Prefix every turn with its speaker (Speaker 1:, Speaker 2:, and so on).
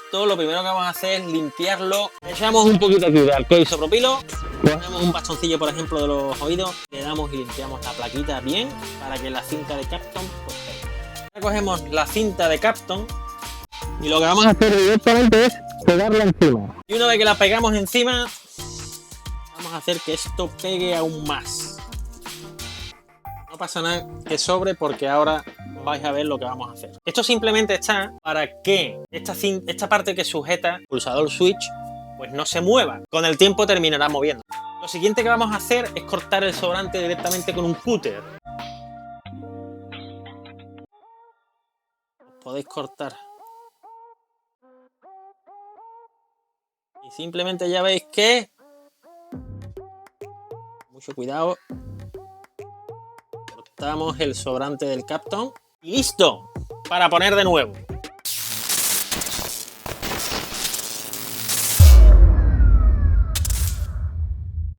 Speaker 1: esto lo primero que vamos a hacer es limpiarlo. Echamos un poquito aquí de alcohol isopropilo, ponemos un bastoncillo por ejemplo de los oídos, le damos y limpiamos la plaquita bien para que la cinta de Capton pues pegue. Ahora cogemos la cinta de Capton y lo que vamos a hacer directamente es pegarla encima. Y una vez que la pegamos encima, vamos a hacer que esto pegue aún más. No pasa nada que sobre porque ahora vais a ver lo que vamos a hacer. Esto simplemente está para que esta parte que sujeta el pulsador switch pues no se mueva. Con el tiempo terminará moviendo. Lo siguiente que vamos a hacer es cortar el sobrante directamente con un cúter. Os podéis cortar. Y simplemente ya veis que... Mucho cuidado. Cortamos el sobrante del Capton y listo para poner de nuevo.